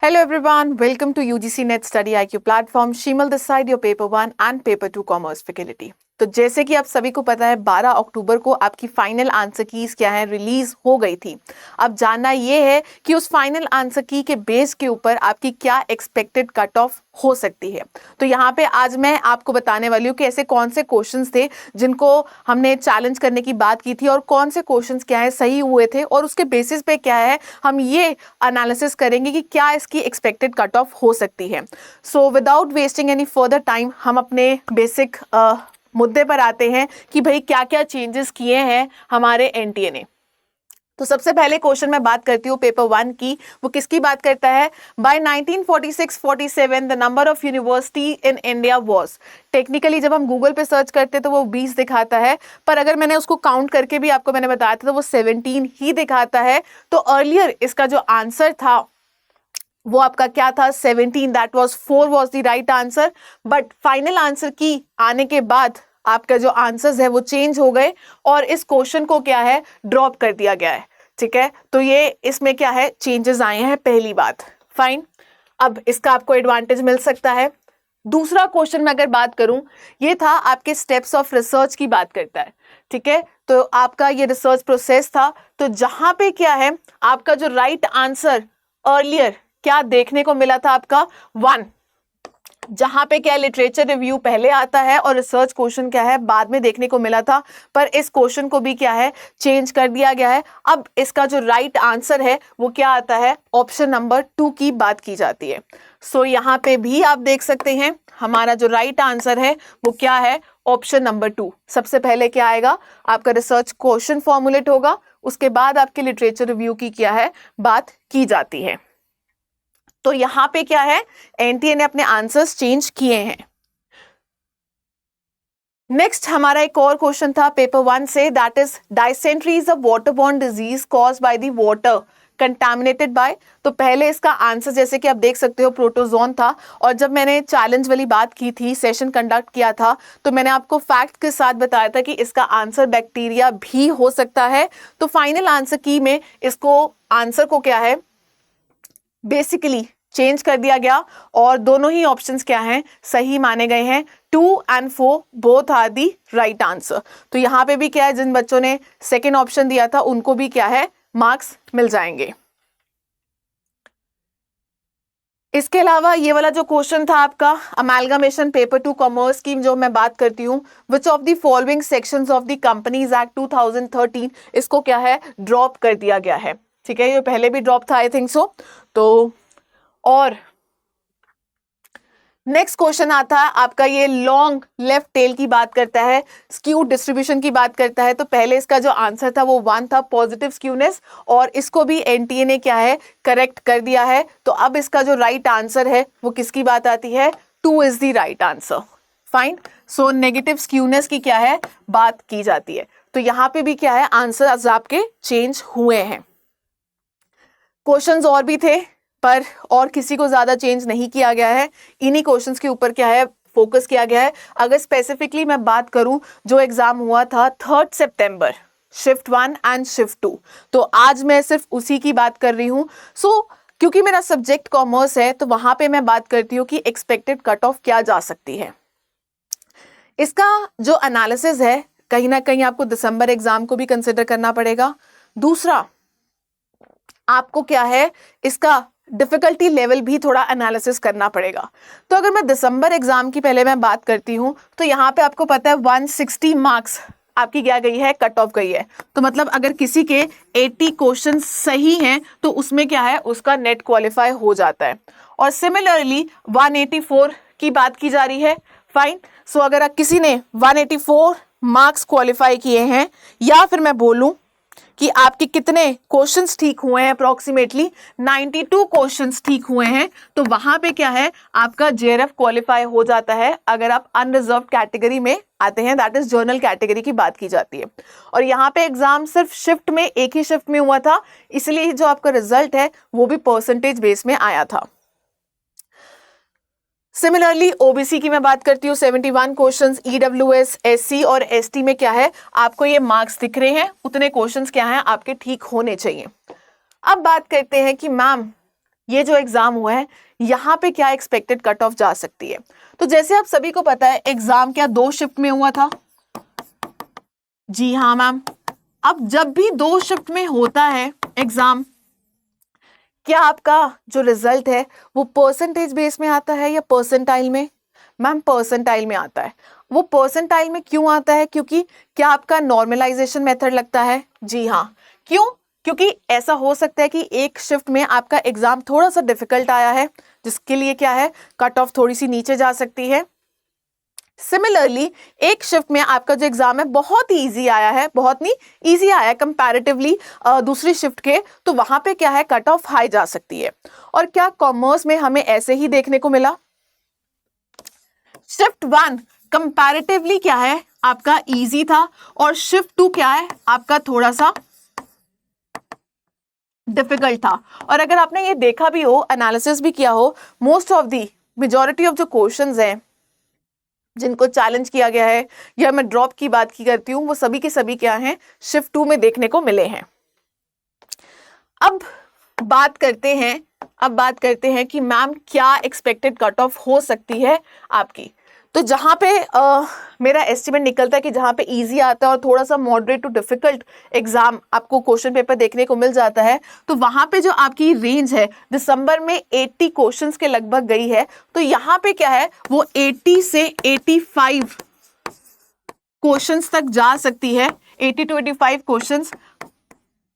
Hello everyone, welcome to UGC Net Study IQ platform. Shimal this side, your paper 1 and paper 2 commerce faculty. तो जैसे कि आप सभी को पता है 12 अक्टूबर को आपकी फाइनल आंसर कीज क्या है रिलीज हो गई थी। अब जानना ये है कि उस फाइनल आंसर की के बेस के ऊपर आपकी क्या एक्सपेक्टेड कट ऑफ हो सकती है। तो यहाँ पे आज मैं आपको बताने वाली हूँ कि ऐसे कौन से क्वेश्चंस थे जिनको हमने चैलेंज करने की बात की थी और कौन से क्वेश्चंस क्या है सही हुए थे और उसके बेसिस पे क्या है हम ये एनालिसिस करेंगे कि क्या इसकी एक्सपेक्टेड कट ऑफ हो सकती है। So without wasting any further time हम अपने बेसिक मुद्दे पर आते हैं कि भाई क्या क्या चेंजेस किए हैं हमारे एनटीए ने। तो सबसे पहले क्वेश्चन मैं बात करती हूँ पेपर 1 की। वो किसकी बात करता है? By 1946-47 the number of university in India was. Technically जब हम गूगल पे सर्च करते हैं तो वो 20 दिखाता है, पर अगर मैंने उसको काउंट करके भी आपको मैंने बताया था तो वो 17 ही दिखाता है। तो अर्लियर इसका जो आंसर था वो आपका क्या था? 17। That was 4 was the right answer. But final answer की आने के बाद आपका जो आंसर्स है वो चेंज हो गए और इस क्वेश्चन को क्या है ड्रॉप कर दिया गया है। ठीक है, तो ये इसमें क्या है चेंजेस आए हैं, पहली बात। फाइन, अब इसका आपको एडवांटेज मिल सकता है। दूसरा क्वेश्चन में अगर बात करूं, ये था आपके स्टेप्स ऑफ रिसर्च की बात करता है। ठीक है, तो आपका ये रिसर्च प्रोसेस था। तो जहां पे क्या है आपका जो राइट आंसर अर्लियर क्या देखने को मिला था आपका 1, जहां पे क्या लिटरेचर रिव्यू पहले आता है और रिसर्च क्वेश्चन क्या है बाद में देखने को मिला था, पर इस क्वेश्चन को भी क्या है चेंज कर दिया गया है। अब इसका जो राइट आंसर है वो क्या आता है? ऑप्शन नंबर 2 की बात की जाती है। सो यहाँ पे भी आप देख सकते हैं हमारा जो राइट आंसर है वो क्या है? Option number 2। सबसे पहले क्या आएगा आपका रिसर्च क्वेश्चन फॉर्मुलेट होगा, उसके बाद आपके लिटरेचर रिव्यू की क्या है बात की जाती है। तो यहां पे क्या है एनटीए ने अपने आंसर्स चेंज किए हैं। नेक्स्ट हमारा एक और क्वेश्चन था पेपर 1 से, that is dysentery is a waterborne disease caused by the water contaminated by. तो पहले इसका आंसर जैसे कि आप देख सकते हो प्रोटोजोन था, और जब मैंने चैलेंज वाली बात की थी, सेशन कंडक्ट किया था, तो मैंने आपको फैक्ट के साथ बताया था कि इसका आंसर बैक्टीरिया भी हो सकता है। तो फाइनल आंसर की में इसको आंसर को क्या है बेसिकली चेंज कर दिया गया और दोनों ही ऑप्शंस क्या हैं सही माने गए हैं। 2 and 4 both are the right answer. तो यहाँ पे भी क्या है जिन बच्चों ने सेकेंड ऑप्शन दिया था उनको भी क्या है मार्क्स मिल जाएंगे। इसके अलावा ये वाला जो क्वेश्चन था आपका अमेलगमेशन पेपर 2 कॉमर्स की जो मैं बात करती हूँ, which of the following sections of the companies act 2013, इसको क्या है ड्रॉप कर दिया गया है। ठीक है, ये पहले भी ड्रॉप था आई थिंक सो। तो और नेक्स्ट क्वेश्चन आता है आपका ये लॉन्ग लेफ्ट टेल की बात करता है, स्क्यू डिस्ट्रीब्यूशन की बात करता है। तो पहले इसका जो आंसर था वो 1 था पॉजिटिव स्क्यूनेस, और इसको भी एनटीए ने क्या है करेक्ट कर दिया है। तो अब इसका जो राइट आंसर है वो किसकी बात आती है? 2 is the right answer. Fine, so negative skewness की क्या है बात की जाती है। तो यहाँ पे भी क्या है आंसर आपके चेंज हुए हैं। क्वेश्चंस और भी थे पर और किसी को ज्यादा चेंज नहीं किया गया है, इन्हीं क्वेश्चंस के ऊपर क्या है फोकस किया गया है। अगर स्पेसिफिकली मैं बात करूं जो एग्जाम हुआ था 3 सितंबर शिफ्ट 1 एंड शिफ्ट 2, तो आज मैं सिर्फ उसी की बात कर रही हूं। सो क्योंकि मेरा सब्जेक्ट कॉमर्स है तो वहां पे मैं बात करती हूँ कि एक्सपेक्टेड कट ऑफ क्या जा सकती है। इसका जो एनालिसिस है कहीं ना कहीं आपको दिसंबर एग्जाम को भी कंसिडर करना पड़ेगा। दूसरा आपको क्या है इसका डिफिकल्टी लेवल भी थोड़ा एनालिसिस करना पड़ेगा। तो अगर मैं दिसंबर एग्जाम की पहले मैं बात करती हूँ तो यहाँ पे आपको पता है 160 मार्क्स आपकी क्या गई है कट ऑफ गई है। तो मतलब अगर किसी के 80 क्वेश्चन सही हैं तो उसमें क्या है उसका नेट क्वालिफाई हो जाता है। और सिमिलरली 184 की बात की जा रही है। फाइन, सो अगर किसी ने 184 मार्क्स क्वालिफाई किए हैं, या फिर मैं बोलूं कि आपके कितने क्वेश्चंस ठीक हुए हैं, अप्रोक्सीमेटली 92 क्वेश्चंस ठीक हुए हैं, तो वहां पे क्या है आपका जेआरएफ क्वालिफाई हो जाता है अगर आप अनरिजर्व कैटेगरी में आते हैं, दैट इज जर्नल कैटेगरी की बात की जाती है। और यहाँ पे एग्जाम सिर्फ शिफ्ट में एक ही शिफ्ट में हुआ था, इसलिए जो आपका रिजल्ट है वो भी परसेंटेज बेस में आया था। सिमिलरली ओबीसी की मैं बात करती हूँ 71 क्वेश्चंस, ईडब्ल्यूएस, एससी और एसटी में क्या है आपको ये मार्क्स दिख रहे हैं, उतने क्वेश्चंस क्या हैं आपके ठीक होने चाहिए। अब बात करते हैं कि मैम ये जो एग्जाम हुआ है यहाँ पे क्या एक्सपेक्टेड कट ऑफ जा सकती है। तो जैसे आप सभी को पता है एग्जाम क्या 2 शिफ्ट में हुआ था, जी हाँ मैम। अब जब भी 2 शिफ्ट में होता है एग्जाम, क्या आपका जो रिजल्ट है वो परसेंटेज बेस में आता है या परसेंटाइल में? मैम परसेंटाइल में आता है। वो परसेंटाइल में क्यों आता है? क्योंकि क्या आपका नॉर्मलाइजेशन मेथड लगता है? जी हाँ। क्यों? क्योंकि ऐसा हो सकता है कि एक शिफ्ट में आपका एग्जाम थोड़ा सा डिफिकल्ट आया है, जिसके लिए क्या है कट ऑफ थोड़ी सी नीचे जा सकती है। सिमिलरली एक शिफ्ट में आपका जो एग्जाम है बहुत ही इजी आया है, बहुत नहीं इजी आया है कंपैरेटिवली दूसरी शिफ्ट के, तो वहां पे क्या है कट ऑफ हाई जा सकती है। और क्या कॉमर्स में हमें ऐसे ही देखने को मिला? शिफ्ट 1 कंपैरेटिवली क्या है आपका इजी था और शिफ्ट 2 क्या है आपका थोड़ा सा डिफिकल्ट था। और अगर आपने ये देखा भी हो, एनालिसिस भी किया हो, most of the majority of जो क्वेश्चंस हैं जिनको चैलेंज किया गया है या मैं ड्रॉप की बात की करती हूँ, वो सभी के सभी क्या हैं शिफ्ट 2 में देखने को मिले हैं। अब बात करते हैं कि मैम क्या एक्सपेक्टेड कट ऑफ हो सकती है आपकी। तो जहां पे मेरा एस्टिमेट निकलता है कि जहां पे इजी आता है और थोड़ा सा मॉडरेट टू डिफिकल्ट एग्जाम आपको क्वेश्चन पेपर देखने को मिल जाता है, तो वहां पे जो आपकी रेंज है दिसंबर में 80 क्वेश्चंस के लगभग गई है। तो यहाँ पे क्या है वो 80 से 85 क्वेश्चंस तक जा सकती है, 80 to 85 क्वेश्चंस,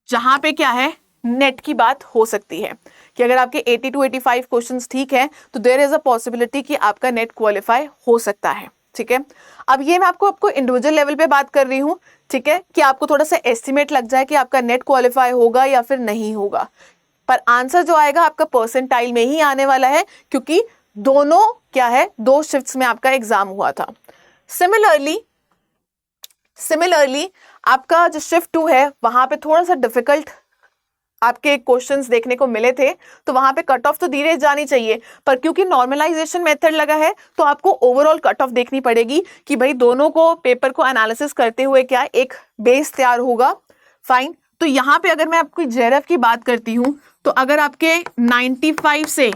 जहां पे क्या है नेट की बात हो सकती है कि अगर आपके 80 to 85 क्वेश्चंस ठीक है तो देयर इज अ पॉसिबिलिटी कि आपका नेट क्वालिफाई हो सकता है। ठीक है, अब ये मैं आपको इंडिविजुअल लेवल पे बात कर रही हूँ, ठीक है, कि आपको थोड़ा सा एस्टिमेट लग जाए कि आपका नेट क्वालिफाई होगा या फिर नहीं होगा, पर आंसर जो आएगा आपका परसेंटाइल में ही आने वाला है, क्योंकि दोनों क्या है 2 शिफ्ट्स में आपका एग्जाम हुआ था। सिमिलरली आपका जो शिफ्ट 2 है वहां पे थोड़ा सा डिफिकल्ट आपके क्वेश्चंस देखने को मिले थे, तो वहां पे कट ऑफ तो धीरे जानी चाहिए, पर क्योंकि नॉर्मलाइजेशन मेथड लगा है तो आपको ओवरऑल कट ऑफ देखनी पड़ेगी कि भाई दोनों को पेपर को एनालिसिस करते हुए क्या एक बेस तैयार होगा। फाइन, तो यहाँ पे अगर मैं आपको जेआरएफ की बात करती हूँ, तो अगर आपके 95 से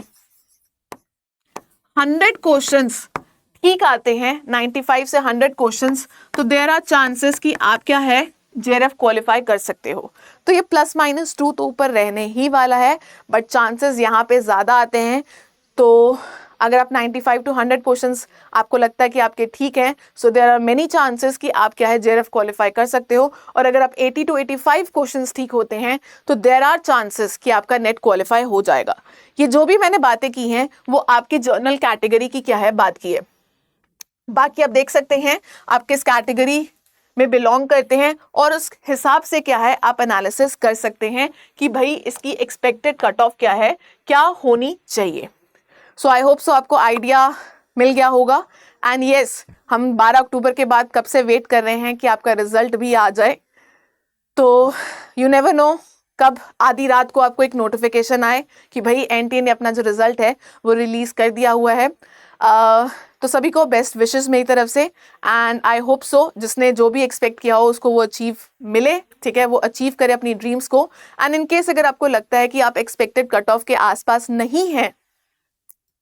100 क्वेश्चंस ठीक आते हैं, 95 से 100 क्वेश्चंस, तो देयर आर चांसेस कि आप क्या है जेआरएफ क्वालिफाई कर सकते हो। तो ये +-2 तो ऊपर रहने ही वाला है, बट चांसेस यहाँ पे ज़्यादा आते हैं। तो अगर आप 95 to 100 क्वेश्चंस आपको लगता है कि आपके ठीक हैं, so there are many chances कि आप क्या है जेआरएफ क्वालिफाई कर सकते हो। और अगर आप 80 to 85 क्वेश्चंस ठीक होते हैं तो देयर आर चांसेस कि आपका नेट क्वालिफाई हो जाएगा। ये जो भी मैंने बातें की हैं वो आपकी जर्नल कैटेगरी की क्या है बात की है। बाकी आप देख सकते हैं आप किस कैटेगरी में बिलोंग करते हैं और उस हिसाब से क्या है आप एनालिसिस कर सकते हैं कि भाई इसकी एक्सपेक्टेड कट ऑफ क्या है, क्या होनी चाहिए। सो आई होप सो आपको आइडिया मिल गया होगा। एंड यस, हम 12 अक्टूबर के बाद कब से वेट कर रहे हैं कि आपका रिजल्ट भी आ जाए। तो यू नेवर नो कब आधी रात को आपको एक नोटिफिकेशन आए कि भाई एनटीए ने अपना जो रिजल्ट है वो रिलीज कर दिया हुआ है। तो सभी को बेस्ट विशेस मेरी तरफ से, एंड आई होप सो जिसने जो भी एक्सपेक्ट किया हो उसको वो अचीव मिले, ठीक है, वो अचीव करे अपनी ड्रीम्स को। एंड इन केस अगर आपको लगता है कि आप एक्सपेक्टेड कट ऑफ के आसपास नहीं हैं,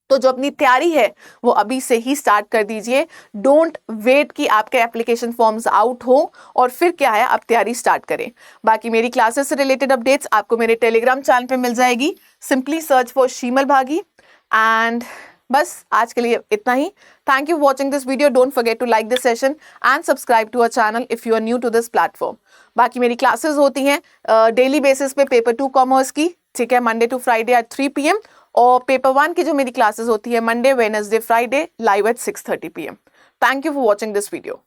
तो जो अपनी तैयारी है वो अभी से ही स्टार्ट कर दीजिए। डोंट वेट कि आपके एप्लीकेशन फॉर्म्स आउट हो और फिर क्या है आप तैयारी स्टार्ट करें। बाकी मेरी क्लासेस से रिलेटेड अपडेट्स आपको मेरे टेलीग्राम चैनल पे मिल जाएगी, सिंपली सर्च फॉर शीमल भागी। एंड बस आज के लिए इतना ही। Thank you watching this video. Don't forget to like this session and subscribe to our channel if you are new to this platform. बाकी मेरी क्लासेस होती हैं डेली बेसिस पे पेपर 2 कॉमर्स की, ठीक है, Monday to Friday at 3 PM, और paper 1 की जो मेरी क्लासेस होती है Monday Wednesday Friday live at 6:30 PM। Thank you for watching this video.